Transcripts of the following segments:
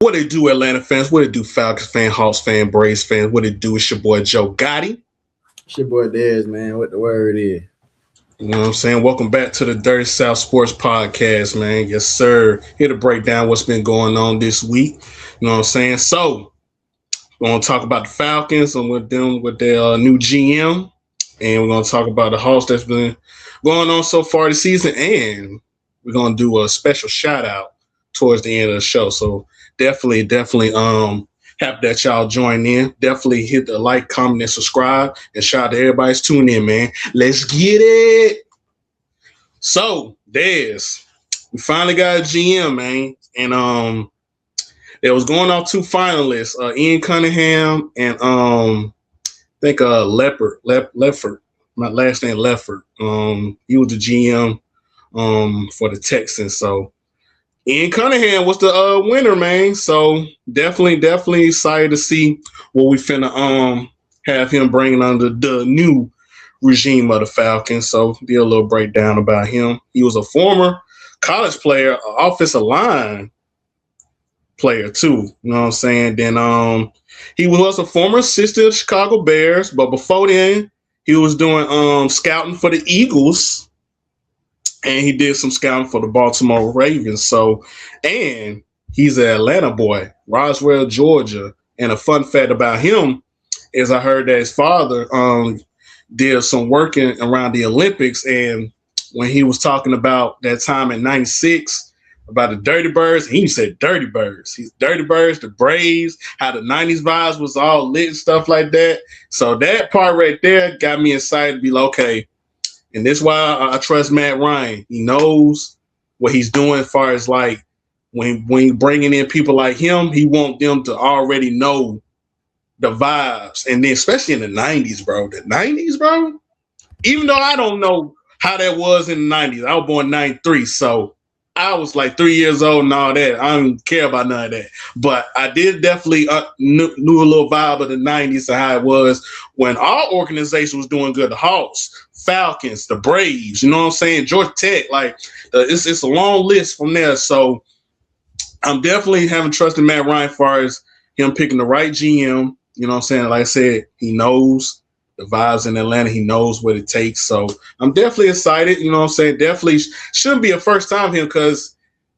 What it do, Atlanta fans? What it do, Falcons fan, Hawks fan, Braves fan? What it do? It's your boy Joe Gotti. It's your boy Dez, man. What the word is? You know what I'm saying? Welcome back to the Dirty South Sports Podcast, man. Yes, sir. Here to break down what's been going on this week. You know what I'm saying? So, we're going to talk about the Falcons and with them with their new GM. And we're going to talk about the Hawks that's been going on so far this season. And we're going to do a special shout out towards the end of the show. So, definitely happy that y'all join in. Definitely hit the like, comment, and subscribe. And shout out to everybody that's tuning in, man. Let's get it. So, Dez, we finally got a GM, man. And it was going off two finalists, Ian Cunningham and I think Leffert. My last name Leffert. He was the GM for the Texans. So Ian Cunningham was the winner, man. So definitely excited to see what we finna have him bringing under the new regime of the Falcons. So did a little breakdown about him. He was a former college player, offensive line player too. You know what I'm saying? Then he was a former assistant of Chicago Bears, but before then he was doing scouting for the Eagles and he did some scouting for the Baltimore Ravens. So, and he's an Atlanta boy, Roswell, Georgia. And a fun fact about him is I heard that his father did some work around the Olympics, and when he was talking about that time in '96 about the Dirty Birds, he said Dirty Birds. He's Dirty Birds, the Braves, how the '90s vibes was all lit and stuff like that. So that part right there got me excited to be like, okay. And that's why I trust Matt Ryan. He knows what he's doing as far as like when bringing in people like him, he want them to already know the vibes. And then especially in the '90s, bro. The '90s, bro. Even though I don't know how that was in the '90s, I was born '93, so I was like 3 years old and all that. I don't care about none of that. But I did definitely knew a little vibe of the '90s and how it was when our organization was doing good. The Hawks, Falcons, the Braves, you know what I'm saying? Georgia Tech, like it's a long list from there. So I'm definitely having trust in Matt Ryan as far as him picking the right GM. You know what I'm saying? Like I said, he knows the vibes in Atlanta. He knows what it takes. So I'm definitely excited. You know what I'm saying? Definitely shouldn't be a first time for him because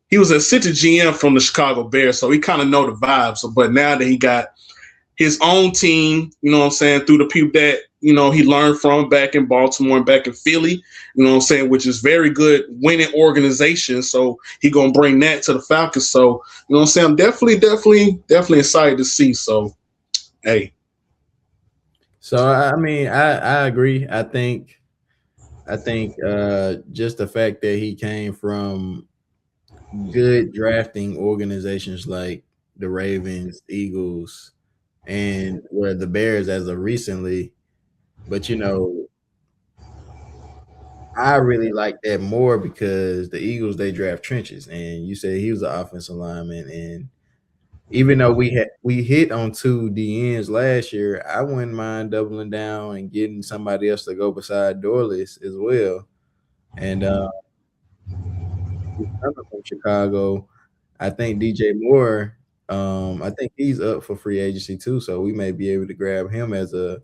he was a assistant GM from the Chicago Bears. So he kind of know the vibes. So, but now that he got his own team, you know what I'm saying, through the people that, you know, he learned from back in Baltimore and back in Philly, you know what I'm saying, which is very good winning organization. So he going to bring that to the Falcons. So, you know what I'm saying, I'm definitely excited to see. So, hey. So I mean, I agree. I think just the fact that he came from good drafting organizations like the Ravens, Eagles, and where the Bears as of recently, but I really like that more because the Eagles they draft trenches, and you said he was an offensive lineman, and even though we hit on two DNs last year, I wouldn't mind doubling down and getting somebody else to go beside Dorless as well. And he's coming from Chicago. I think DJ Moore. I think he's up for free agency too, so we may be able to grab him as a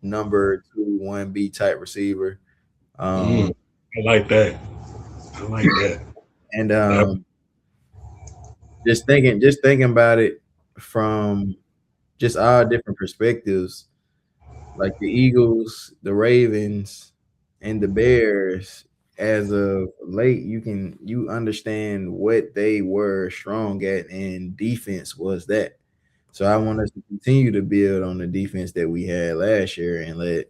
number 2 1B type receiver. Um, I like that. I like that. and just thinking about it from just all different perspectives, like the Eagles, the Ravens, and the Bears. As of late, you understand what they were strong at, and defense was that. So I want us to continue to build on the defense that we had last year, and let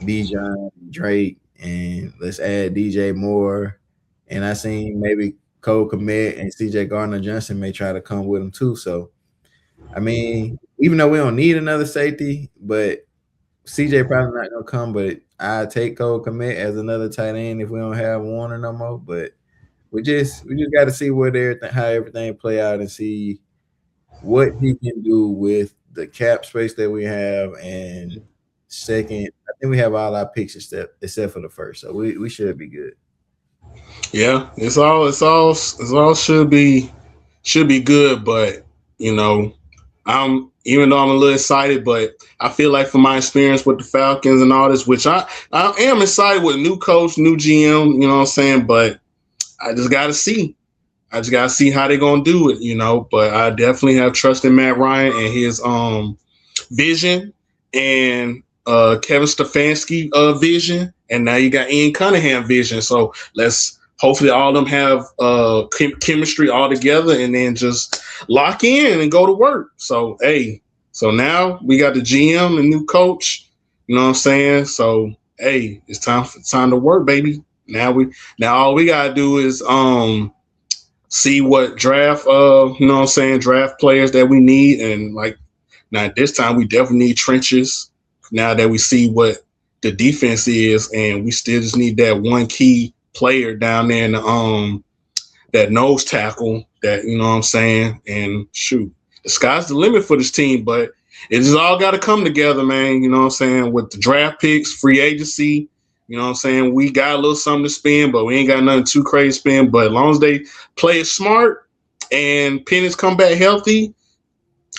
Bijan, Drake, and let's add DJ Moore. And I seen maybe Cole Komet and CJ Gardner Johnson may try to come with him too. So I mean, even though we don't need another safety, but CJ probably not gonna come. But I take Cole Komet as another tight end if we don't have Warner no more. But we just got to see what everything how everything play out and see what he can do with the cap space that we have. And second, I think we have all our picks except for the first, so we should be good. Yeah, it's all should be good, but You know, I'm even though I'm a little excited, but I feel like from my experience with the Falcons and all this, which I am excited with new coach, new GM. You know what I'm saying? But I just got to see. I just gotta see how they're gonna do it, you know. But I definitely have trust in Matt Ryan and his vision and Kevin Stefanski vision, and now you got Ian Cunningham vision. So let's hopefully all of them have chemistry all together, and then just lock in and go to work. So hey, so now we got the GM and new coach. You know what I'm saying? So hey, it's time to work, baby. Now all we gotta do is see what draft you know what I'm saying, draft players that we need, and like now this time we definitely need trenches now that we see what the defense is, and we still just need that one key player down there in the that nose tackle that, you know what I'm saying, and shoot, the sky's the limit for this team, but it just all got to come together, man. You know what I'm saying, with the draft picks, free agency. You know what I'm saying? We got a little something to spend, but we ain't got nothing too crazy to spend. But as long as they play it smart and Penix come back healthy,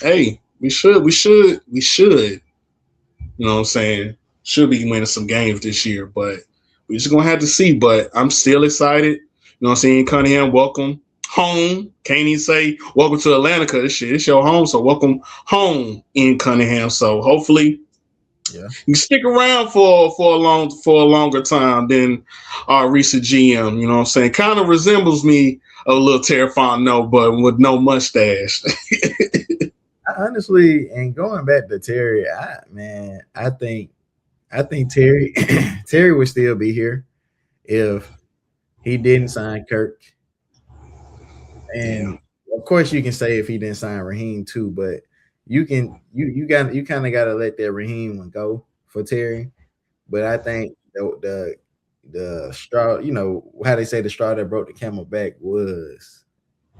hey, we should. You know what I'm saying? Should be winning some games this year, but we're just gonna have to see. But I'm still excited. You know what I'm saying? Cunningham, welcome home. Can't even say welcome to Atlanta because this shit, it's your home. So welcome home in Cunningham. So hopefully Yeah. you stick around for a longer time than our recent GM. You know what I'm saying? Kind of resembles me a little Terry Fontenot, but with no mustache. I honestly, and going back to Terry, I think Terry Terry would still be here if he didn't sign Kirk. Yeah, And of course, you can say if he didn't sign Raheem too, but you kind of got to let that Raheem one go for Terry. But I think the straw, you know how they say the straw that broke the camel back was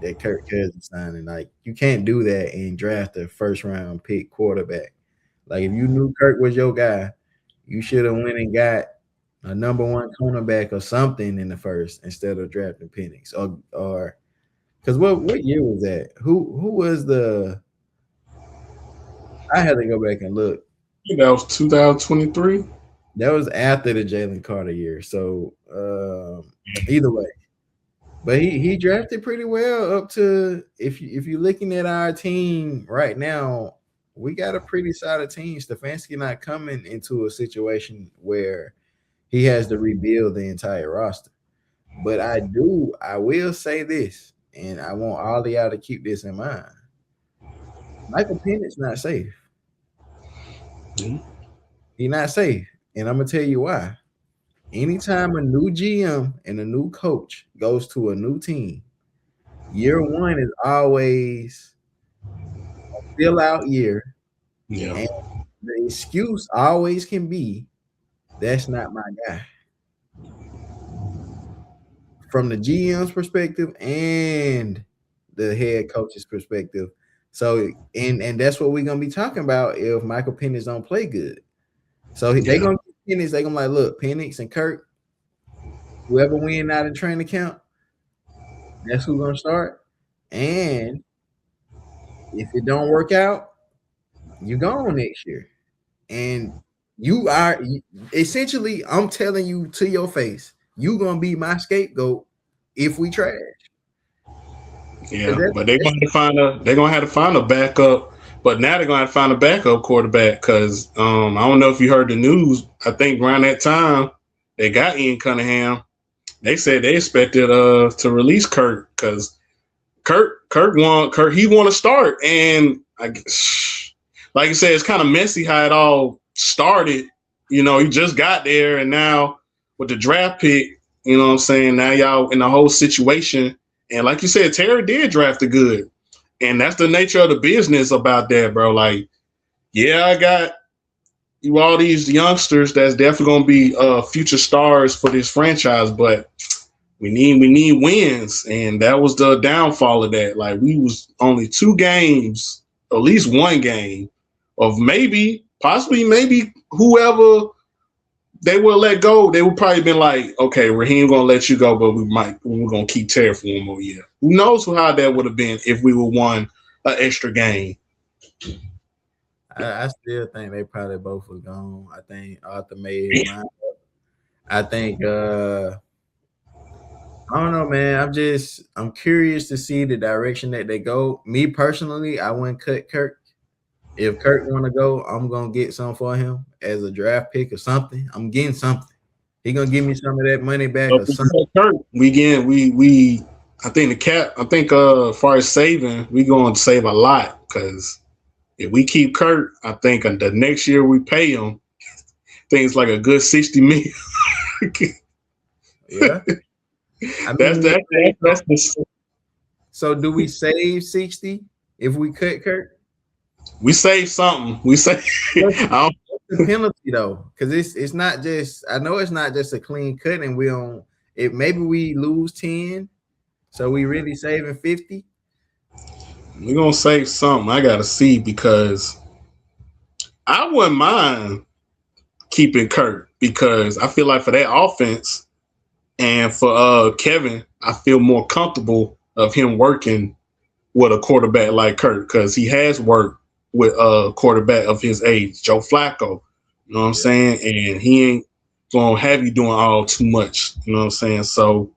that Kirk Cousins signing. Like you can't do that and draft a first round pick quarterback. Like if you knew Kirk was your guy, you should have went and got a number one cornerback or something in the first instead of drafting Penix or because what year was that? Who was the? I had to go back and look. that was 2023. That was after the Jalen Carter year. So either way, but he drafted pretty well up to if you're looking at our team right now, we got a pretty solid team. Stefanski not coming into a situation where he has to rebuild the entire roster. But I will say this, and I want all of y'all to keep this in mind. Michael Pennett's not safe. Mhm. He's not safe. And I'm gonna tell you why. Anytime a new GM and a new coach goes to a new team, year one is always a fill out year. Yeah, And the excuse always can be that's not my guy. From the GM's perspective and the head coach's perspective. So and that's what we're gonna be talking about if Michael Penix don't play good. So they yeah, gonna Penix, they gonna like, look, Penix and Kirk, whoever win out in training camp, that's who's gonna start. And if it don't work out, you gone next year. And you are essentially, I'm telling you to your face, you gonna be my scapegoat if we trash. yeah. But they're gonna have to find a backup. But now they're gonna have to find a backup quarterback because I don't know if you heard the news. I think around that time they got Ian Cunningham. They said they expected to release Kirk because Kirk he want to start, and like you said, it's kind of messy how it all started. You know, he just got there, and now with the draft pick, you know what I'm saying. Now y'all in the whole situation, and like you said, Terry did draft it good, and that's the nature of the business about that, bro. Like, yeah, I got you all these youngsters that's definitely gonna be future stars for this franchise, but we need wins, and that was the downfall of that. Like we was only 2 games, at least one game, of possibly whoever they will let go. They would probably been like, okay, Raheem gonna let you go, but we're gonna keep Terry for one more year. Who knows how that would have been if we were won an extra game. I still think they probably both were gone. I think Arthur made his mind. I think I don't know, man. I'm curious to see the direction that they go. Me personally, I wouldn't cut Kirk. If Kirk want to go, I'm gonna get some for him as a draft pick or something. I'm getting something. He gonna give me some of that money back But or if something. we get Kirk, we get we I think the cap. I think as far as saving, we going to save a lot because if we keep Kurt, I think the next year we pay him, I think it's like a good 60 million. Yeah, I that's mean, that's the so do we save 60 if we cut Kirk? we save something. We say What's I don't, the penalty though? Because it's not just. I know it's not just a clean cut, and we don't. It maybe we lose 10, so we really saving 50. we're gonna save something. I gotta see because I wouldn't mind keeping Kurt because I feel like for that offense and for Kevin, I feel more comfortable of him working with a quarterback like Kurt because he has worked with a quarterback of his age, Joe Flacco. You know what I'm Yeah, saying? And he ain't gonna have you doing all too much. You know what I'm saying? So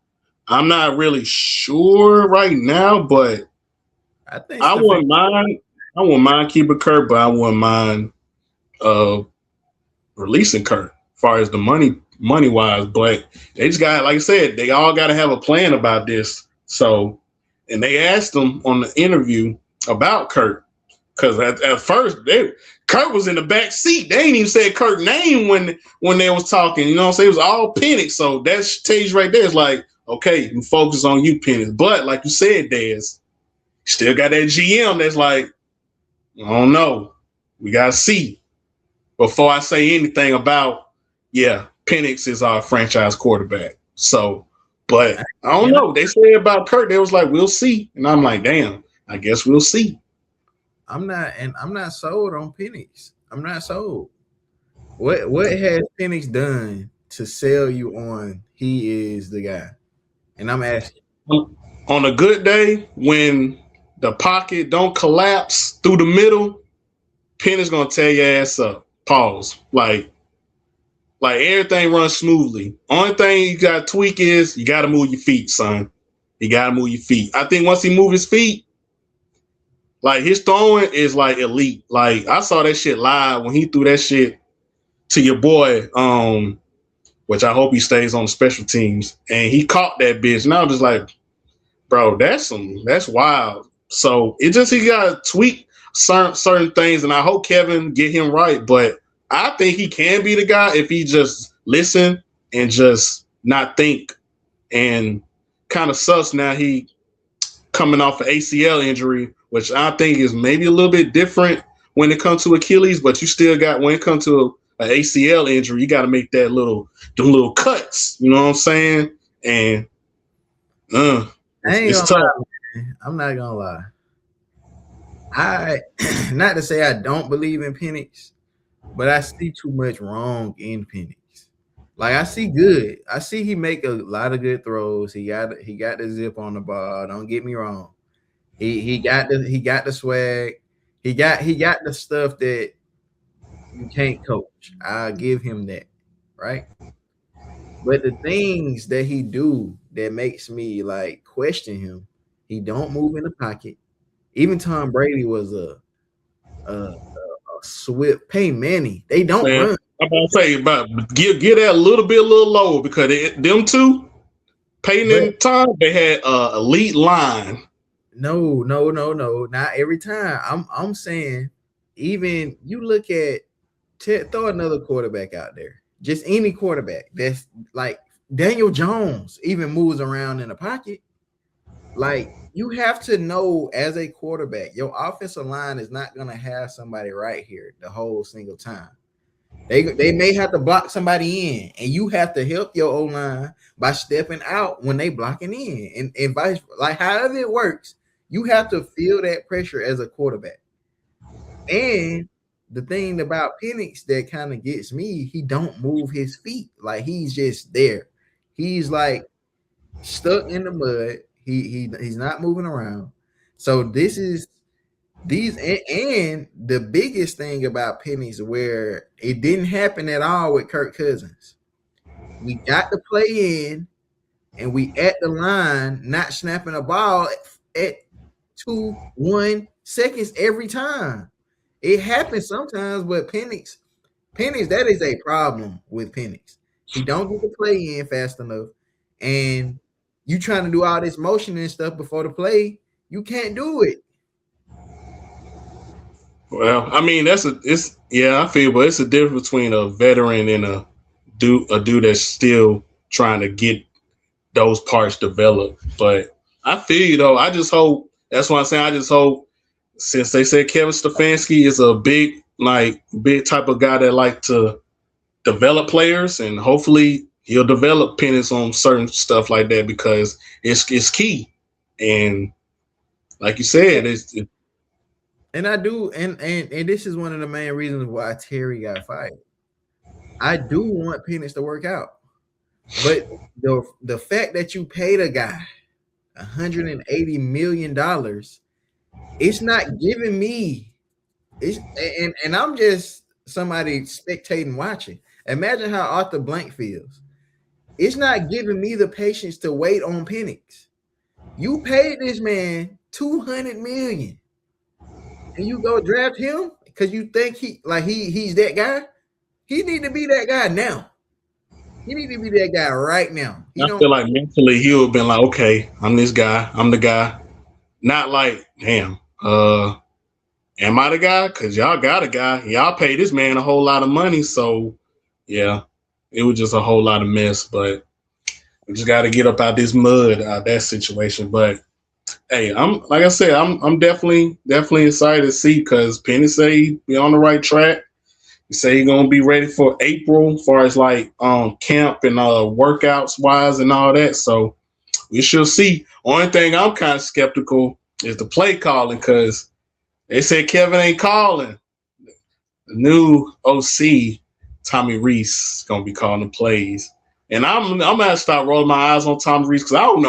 I'm not really sure right now, but I think I Stephon. wouldn't mind. I wouldn't mind keeping Kurt, but I wouldn't mind uh releasing Kurt as far as the money wise. But they just got, like I said, they all got to have a plan about this. So, and they asked him on the interview about Kurt because at first Kurt was in the back seat. They ain't even said Kurt's name when they was talking. You know what I'm saying? It was all Penix. So that tells you right there. It's like, okay, you focus on you, Penix. But like you said, Dez, still got that GM that's like, I don't know. We gotta see before I say anything about, yeah, Penix is our franchise quarterback. So, but I don't And know. They said about Kurt, they was like, we'll see. And I'm like, damn, I guess we'll see. I'm not sold on Penix. I'm not sold. What has Penix done to sell you on he is the guy? And I'm asking. On a good day, when the pocket don't collapse through the middle, Penix gonna tear your ass up. Pause. Like everything runs smoothly. Only thing you got to tweak is you got to move your feet, son. You got to move your feet. I think once he move his feet, like his throwing is like elite. Like I saw that shit live when he threw that shit to your boy, which I hope he stays on the special teams, and he caught that bitch. And I was just like, bro, that's wild. So it just he got to tweak certain things, and I hope Kevin get him right. But I think he can be the guy if he just listen and just not think and kind of sus. Now he coming off an ACL injury, which I think is maybe a little bit different when it comes to Achilles, but you still got when it comes to an ACL injury, you got to make that them little cuts. You know what I'm saying? And uh, I ain't it's gonna tough. lie, man. I'm not gonna lie. I not to say I don't believe in Penix, but I see too much wrong in Penix. Like I see good. I see he make a lot of good throws. He got the zip on the ball. Don't get me wrong. He got the swag. He got the stuff that you can't coach. I'll give him that. Right? But the things that he do that makes me like question him, he don't move in the pocket. Even Tom Brady was a swift Peyton Manning. They don't Man, run. I'm about to say about get that a little lower because them two, Peyton But and Tom, they had elite line. no. Not every time. I'm saying even you look at throw another quarterback out there. Just any quarterback that's like Daniel Jones even moves around in the pocket. Like you have to know as a quarterback, your offensive line is not gonna have somebody right here the whole single time. They may have to block somebody in, and you have to help your O line by stepping out when they blocking in, and vice like however it works. You have to feel that pressure as a quarterback. And the thing about Penix that kind of gets me, he don't move his feet. Like he's just there. He's like stuck in the mud. He's not moving around. So this is These and the biggest thing about Penix where it didn't happen at all with Kirk Cousins. We got the play in and we at the line not snapping a ball at 2-1 seconds every time. It happens sometimes, but Penix, that is a problem with Penix. He don't get the play in fast enough, and you trying to do all this motion and stuff before the play, you can't do it. Well, I mean, it's yeah, I feel, but it's a difference between a veteran and a dude that's still trying to get those parts developed. But I feel you though. I just hope that's why I'm saying I just hope since they said Kevin Stefanski is a big type of guy that like to develop players, and hopefully he'll develop Penix on certain stuff like that because it's key. And like you said, And I do, and this is one of the main reasons why Terry got fired. I do want Penix to work out, but the fact that you paid a guy $180 million, it's not giving me. It's and I'm just somebody spectating watching. Imagine how Arthur Blank feels. It's not giving me the patience to wait on Penix. You paid this man $200 million, and you go draft him because you think he's that guy. He need to be that guy now. He need to be that guy right now. He I don't. feel like mentally he would have been like, okay, I'm this guy, I'm the guy. Not like, damn, am I the guy? Because y'all got a guy. Y'all paid this man a whole lot of money. So, yeah, it was just a whole lot of mess. But we just got to get up out this mud, out that situation. But hey, I'm like I said, I'm definitely excited to see because Penny say he on the right track. He say he gonna be ready for April, as far as like camp and workouts wise and all that. So we shall see. Only thing I'm kind of skeptical is the play calling because they said Kevin ain't calling. The new OC, Tommy Reese, gonna be calling the plays. And I'm gonna start rolling my eyes on Tommy Reese because I don't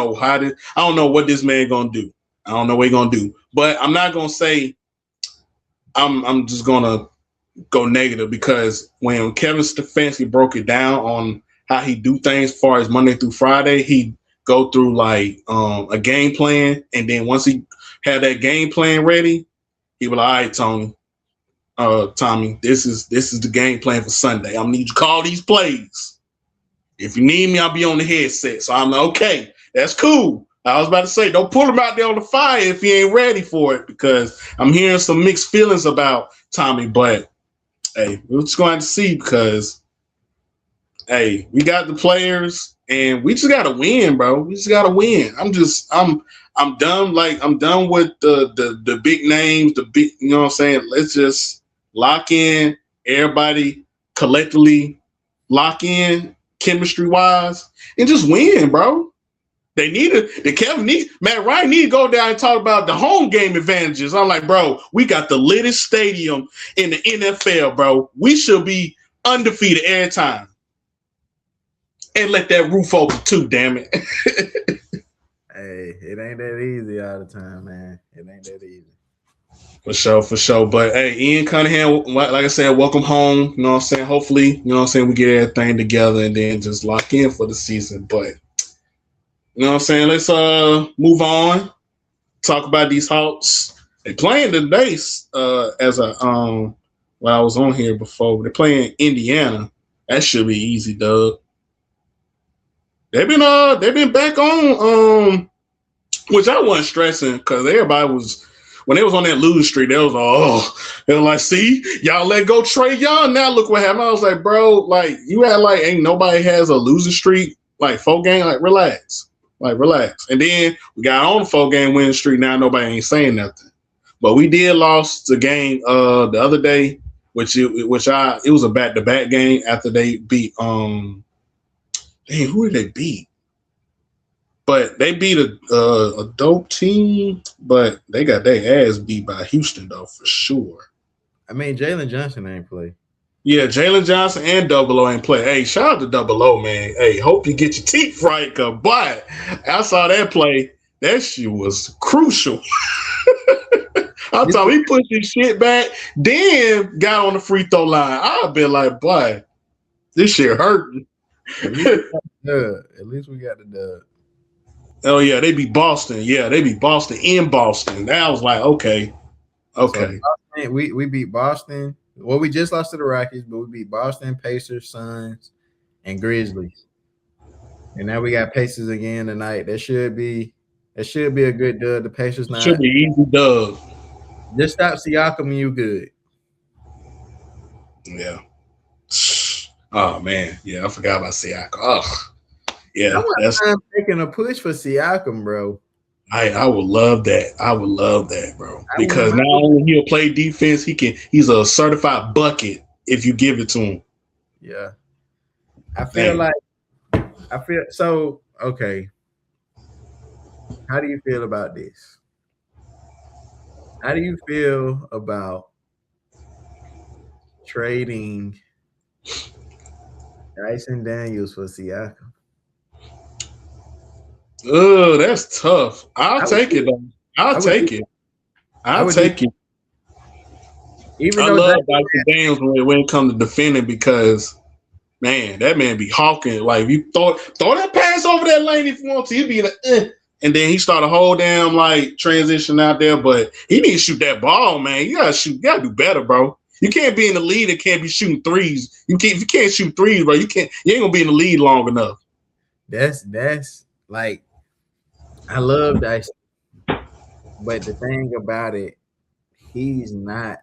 know what this man gonna do. I don't know what he gonna do. But I'm not gonna say I'm just gonna go negative because when Kevin Stefanski broke it down on how he do things as far as Monday through Friday, he go through like a game plan, and then once he had that game plan ready, he was like, all right, Tommy, this is the game plan for Sunday. I'm gonna need you to call these plays. If you need me, I'll be on the headset. So I'm like, okay, that's cool. I was about to say, don't pull him out there on the fire if he ain't ready for it, because I'm hearing some mixed feelings about Tommy. But hey, we're just going to see because hey, we got the players and we just got to win, bro. We just got to win. I'm done. Like I'm done with the big names, the big, you know what I'm saying? Let's just lock in, everybody collectively lock in chemistry wise and just win, bro. They Matt Ryan need to go down and talk about the home game advantages. I'm like, bro, we got the littest stadium in the NFL, bro. We should be undefeated every time. And let that roof open too, damn it. Hey, it ain't that easy all the time, man. It ain't that easy. For sure. But hey, Ian Cunningham, like I said, welcome home. You know what I'm saying? Hopefully, you know what I'm saying, we get everything together and then just lock in for the season. But you know what I'm saying? Let's move on. Talk about these Hawks. They playing today as a well, I was on here before. They're playing Indiana. That should be easy, Doug. They've been back on which I wasn't stressing because everybody was when they was on that losing streak, they were like, see, y'all let go Trey Young. Now look what happened. I was like, bro, like you had like ain't nobody has a losing streak, like 4 game, like relax. Like relax. And then we got on the 4 game winning streak. Now nobody ain't saying nothing. But we did lost the game the other day, it was a back-to-back game after they beat who did they beat? But they beat a dope team, but they got their ass beat by Houston though for sure. I mean, Jalen Johnson ain't play. Yeah, Jalen Johnson and Double O ain't play. Hey, shout out to Double O, man. Hey, hope you get your teeth right, cause boy, I saw that play. That shit was crucial. I'm talking, he pushed his shit back, then got on the free throw line. I've been like, boy, this shit hurting. At least we got the dub. At least we got the dub. Oh yeah, they beat Boston. Yeah, they beat Boston in Boston. That was like, okay. So Boston, we beat Boston. Well, we just lost to the Rockets, but we beat Boston, Pacers, Suns, and Grizzlies. And now we got Pacers again tonight. That should be a good dub. The Pacers not should be easy dub. Just stop Siakam and you good. Yeah. Oh man, yeah, I forgot about Siakam. Oh, yeah, that's taking a push for Siakam, bro. I would love that. I would love that, bro. Because not only he'll play defense, he's a certified bucket if you give it to him. Yeah. I feel so okay. How do you feel about this? How do you feel about trading Dyson Daniels for Siakam? Oh, that's tough. I'll take it though. I'll take it. I love Dyson Daniels when it comes to defending because, man, that man be hawking. Like, if you throw that pass over that lane if you want to, he'd be like, and then he started a whole damn, like, transition out there. But he need to shoot that ball, man. You got to do better, bro. You can't be in the lead and can't be shooting threes. If you can't shoot threes, bro, you ain't going to be in the lead long enough. That's like, I love Dyson. But the thing about it, he's not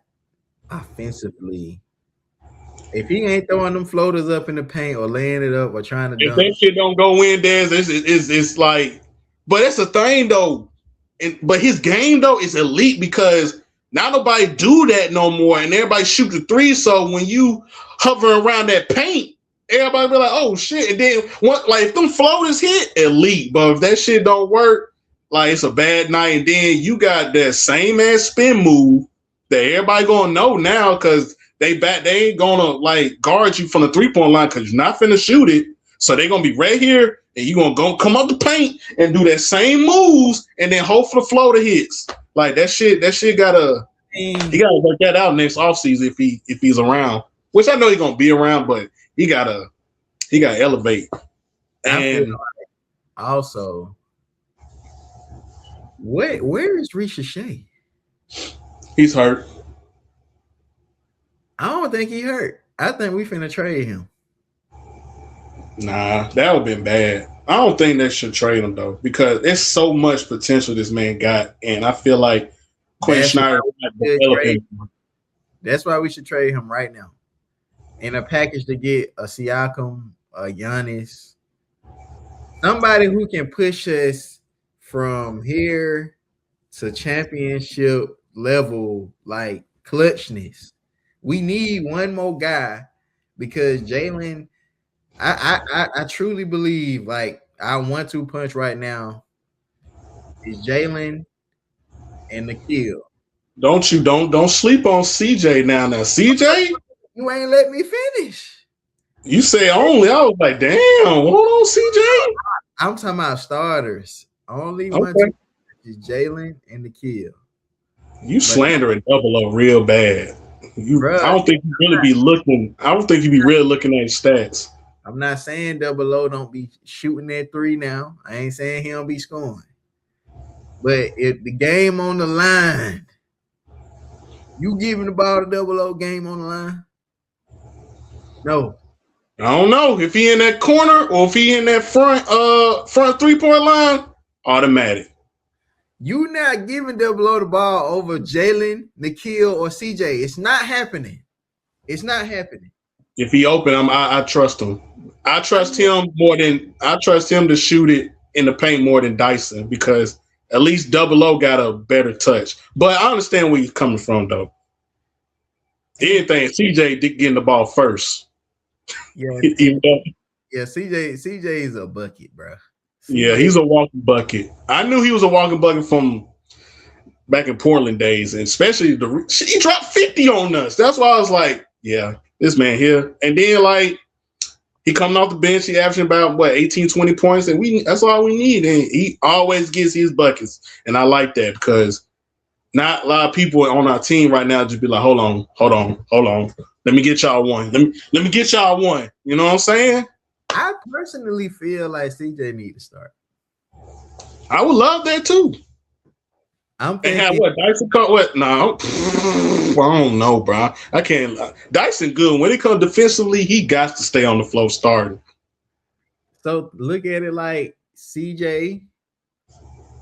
offensively. If he ain't throwing them floaters up in the paint or laying it up or trying to if that shit don't go in, it's like, but it's a thing though. But his game though is elite because now nobody do that no more, and everybody shoot the three. So when you hovering around that paint, everybody be like, "Oh shit!" And then if them floaters hit, elite. But if that shit don't work, like it's a bad night. And then you got that same ass spin move that everybody gonna know now because they ain't gonna like guard you from the 3-point line because you're not finna shoot it. So they gonna be right here and you gonna go come up the paint and do that same moves and then hope for the floater hits. Like that shit he gotta work that out next offseason if he's around. Which I know he's gonna be around, but he gotta elevate. And also, where is Ricochet? He's hurt. I don't think he hurt. I think we finna trade him. Nah, that would have been bad. I don't think they should trade him though because there's so much potential this man got, and I feel like Quinn Snyder. That's why we should trade him right now. In a package to get a Siakam, a Giannis, somebody who can push us from here to championship level, like clutchness. We need one more guy because Jalen, I truly believe like our 1-2 punch right now is Jalen and Nikhil. Don't sleep on CJ now. Now CJ, you ain't let me finish. You say only. I was like, damn, hold on, CJ. I'm talking about starters. Only 1-2 is Jalen and Nikhil. You slandering Double O real bad. I don't think you really be looking. I don't think you be really looking at his stats. I'm not saying Double O don't be shooting that three now. I ain't saying he don't be scoring. But if the game on the line, you giving the ball to Double O game on the line? No. I don't know if he in that corner or if he in that front 3-point line. Automatic. You not giving Double O the ball over Jalen, Nikhil, or CJ. It's not happening. It's not happening. If he open, I trust him. I trust him to shoot it in the paint more than Dyson because at least Double O got a better touch. But I understand where he's coming from though. Anything, CJ getting the ball first. Yeah. Yeah, CJ is a bucket, bro. Yeah, he's a walking bucket. I knew he was a walking bucket from back in Portland days, and especially he dropped 50 on us. That's why I was like, yeah, this man here. And then like he coming off the bench, he averaging about 18, 20 points, and that's all we need. And he always gets his buckets, and I like that because not a lot of people on our team right now just be like, hold on. Let me get y'all one. Let me get y'all one. You know what I'm saying? I personally feel like CJ need to start. I would love that too. I'm And have thinking what Dyson cut what? No, I don't know, bro. I can't. Dyson good when it comes defensively. He got to stay on the floor starting. so. Look at it like CJ,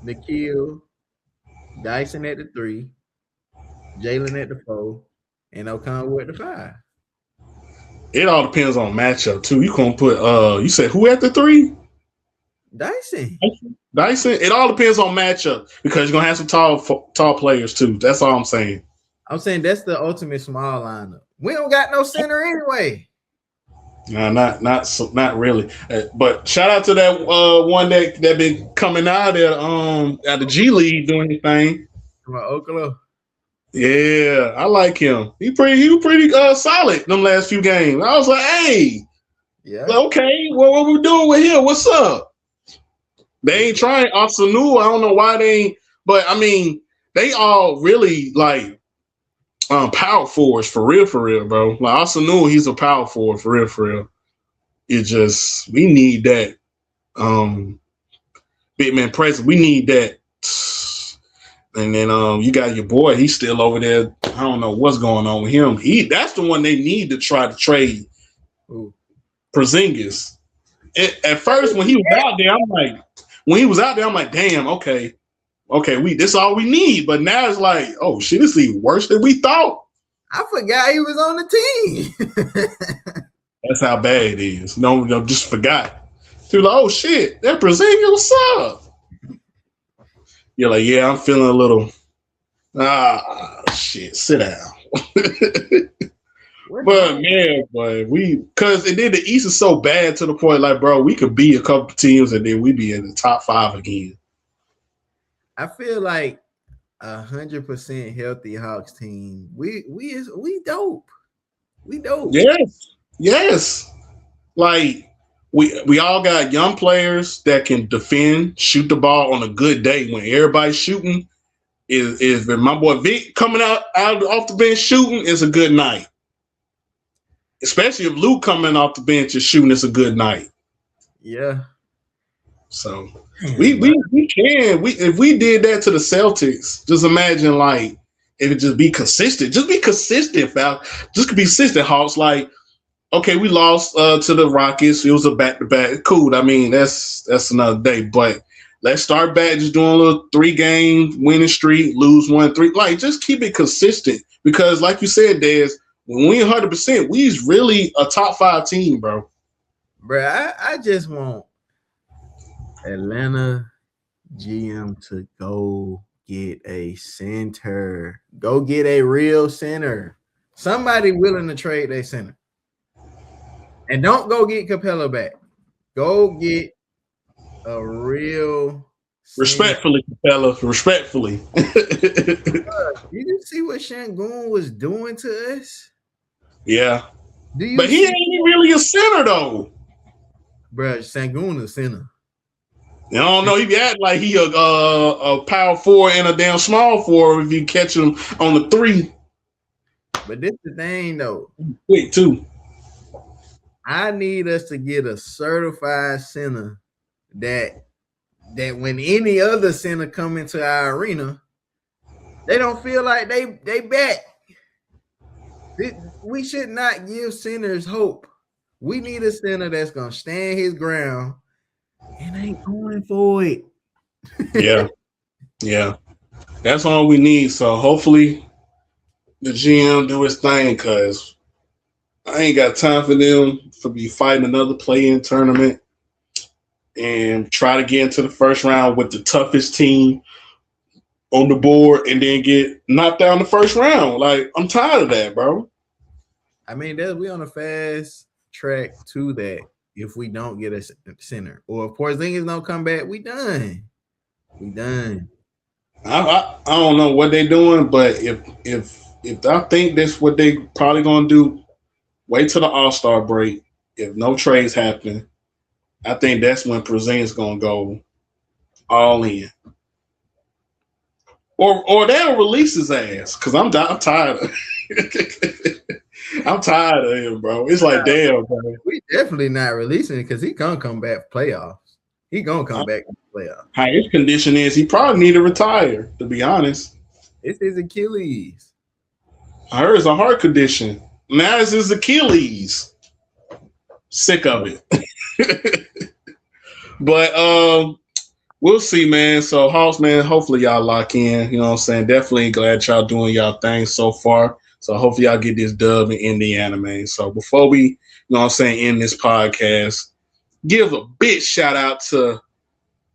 Nikhil, Dyson at the 3, Jalen at the 4, and Okongwu at the 5. It all depends on matchup too. You gonna put you said who at the 3? Dyson. Dyson. It all depends on matchup because you're gonna have some tall players too. That's all I'm saying. I'm saying that's the ultimate small lineup. We don't got no center anyway. No, not really. But shout out to that one that been coming out at the G League doing his thing. From Oklahoma. Yeah, I like him. He was pretty solid them last few games. I was like, hey, Yeah. okay, well, what we doing with him? What's up? They ain't trying Asanu. I don't know why they ain't, but I mean, they all really like power forwards for real, bro. Like Asanu, he's a power forward for real. It just we need that big man presence. We need that. And then you got your boy, he's still over there. I don't know what's going on with him. That's the one they need to try to trade. Ooh. Porzingis. At first, when he was out there, I'm like, damn, okay, this all we need. But now it's like, oh shit, it's even worse than we thought. I forgot he was on the team. That's how bad it is. No, just forgot. So like, oh shit, that Porzingis, what's up? You're like, yeah, I'm feeling a little. Shit, sit down. But man, because it did the East is so bad to the point, like, bro, we could be a couple teams and then we be in the top 5 again. I feel like 100% healthy Hawks team. We dope. We dope. Yes. Like we all got young players that can defend, shoot the ball on a good day when everybody's shooting. Is my boy Vic coming out off the bench shooting is a good night. Especially if Luke coming off the bench and shooting, it's a good night. Yeah. So we can if we did that to the Celtics, just imagine like if it just be consistent. Just be consistent, Fal. Just be consistent, Hawks. Like, okay, we lost to the Rockets. It was a back-to-back. Cool. I mean, that's another day. But let's start back just doing a little 3-game winning streak, lose 1-3. Like, just keep it consistent. Because like you said, Dez, when we 100%, we's really a top 5 team, bro. Bro, I just want Atlanta GM to go get a center. Go get a real center. Somebody willing to trade their center. And don't go get Capella back. Go get a real respectfully, Capella. Respectfully. You didn't see what Şengün was doing to us? Yeah. But he ain't really a center though. Bro, Şengün is center. I don't know. He act like he a power 4 and a damn small 4 if you catch him on the 3. But this is the thing though. Quick too. I need us to get a certified center that when any other center come into our arena, they don't feel like they back. We should not give centers hope. We need a center that's gonna stand his ground and ain't going for it. Yeah. That's all we need. So hopefully the GM do his thing, cause I ain't got time for them to be fighting another play-in tournament and try to get into the first round with the toughest team on the board and then get knocked out in the first round. Like, I'm tired of that, bro. I mean, we on a fast track to that if we don't get a center. Or if Porzingis don't come back, we done. I don't know what they're doing, but if I think that's what they probably gonna do, wait till the All-Star break. If no trades happen, I think that's when Porzingis gonna go all in. Or they'll release his ass because I'm tired of I'm tired of him, bro. It's like damn, bro. We definitely not releasing it because he gonna come back for playoffs. He gonna come back for playoffs. How his condition is, he probably need to retire. To be honest, It's his Achilles. I heard it's a heart condition. Now it's his Achilles. Sick of it. But we'll see, man. So Hawks, man, hopefully y'all lock in. You know what I'm saying? Definitely glad y'all doing y'all thing so far. So hopefully y'all get this dub in Indiana, man. So before we, you know what I'm saying, end this podcast, give a big shout out to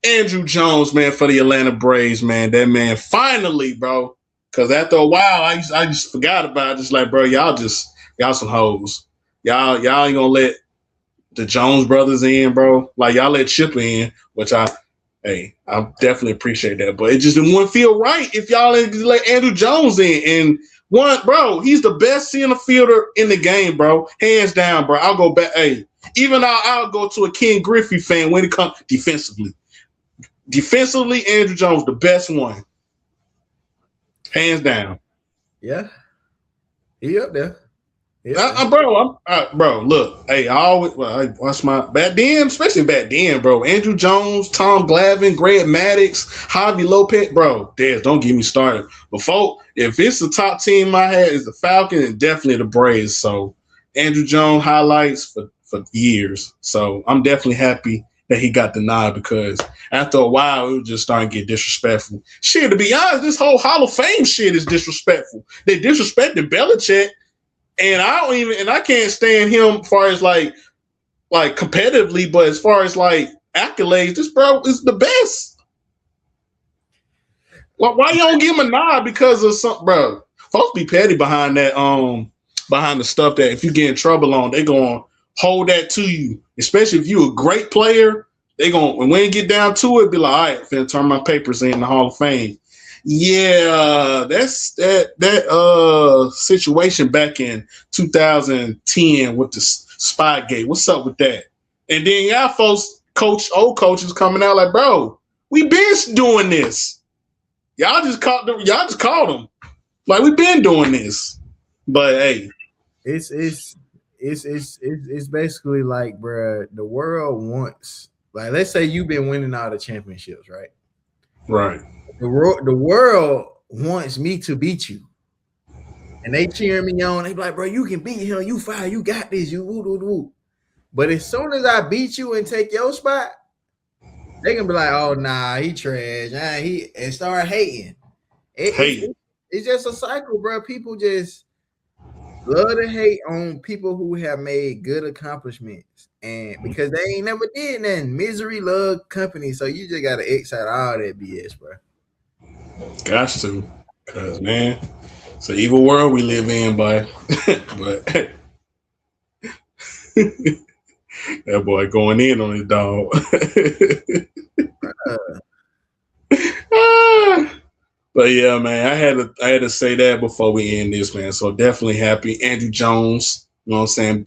Andrew Jones, man, for the Atlanta Braves, man. That man finally, bro. Because after a while, I just forgot about it. Just like, bro, y'all some hoes. Y'all ain't gonna let the Jones brothers in, bro. Like y'all let Chip in, which I definitely appreciate that. But it just wouldn't feel right if y'all let Andrew Jones in. And one, bro, he's the best center fielder in the game, bro. Hands down, bro. I'll go back. Hey, even I'll go to a Ken Griffey fan when it comes defensively. Defensively, Andrew Jones, the best one. Hands down. Yeah. He up there. Bro, look, hey, I watch my back then, especially back then, bro. Andrew Jones, Tom Glavine, Greg Maddux, Javi Lopez, bro. Don't get me started. Before, if it's the top team I had, is the Falcons and definitely the Braves. So Andrew Jones highlights for years. So I'm definitely happy that he got the nod because after a while it was just starting to get disrespectful. Shit, to be honest, this whole Hall of Fame shit is disrespectful. They disrespected Belichick. And I can't stand him as far as like competitively, but as far as like accolades, this bro is the best. Why you don't give him a nod because of something, bro? Folks be petty behind that, behind the stuff that if you get in trouble on, they gonna hold that to you. Especially if you a great player, they gonna when we get down to it, be like, all right, finna turn my papers in the Hall of Fame. Yeah, that's that situation back in 2010 with the Spygate. What's up with that? And then y'all folks, old coaches coming out like, bro, we been doing this. Y'all just caught them. Like we been doing this. But hey, it's basically like, bro, the world wants, like, let's say you've been winning all the championships, right? Right. The world wants me to beat you. And they cheer me on. They be like, bro, you can beat him. You fine. You got this. You woo. But as soon as I beat you and take your spot, they can be like, oh, nah, he trash. And start hating. It's just a cycle, bro. People just love to hate on people who have made good accomplishments. And because they ain't never did nothing. Misery love company. So you just got to X out all that BS, bro. Got to. Because, man, it's an evil world we live in, boy. But that boy going in on his dog. But yeah, man, I had to say that before we end this, man. So definitely happy. Andrew Jones, you know what I'm saying,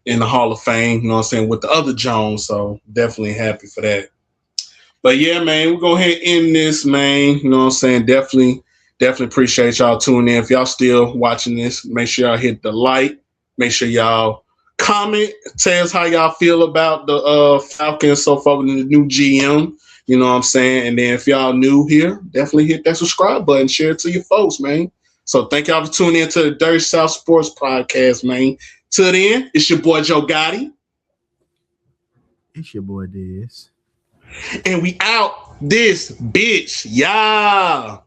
in the Hall of Fame, you know what I'm saying, with the other Jones. So definitely happy for that. But yeah, man, we're going to head in this, man. You know what I'm saying? Definitely appreciate y'all tuning in. If y'all still watching this, make sure y'all hit the like. Make sure y'all comment. Tell us how y'all feel about the Falcons so far with the new GM. You know what I'm saying? And then if y'all new here, definitely hit that subscribe button. Share it to your folks, man. So thank y'all for tuning in to the Dirty South Sports Podcast, man. Till then, it's your boy Joe Gotti. It's your boy Diz. And we out this bitch. Yeah.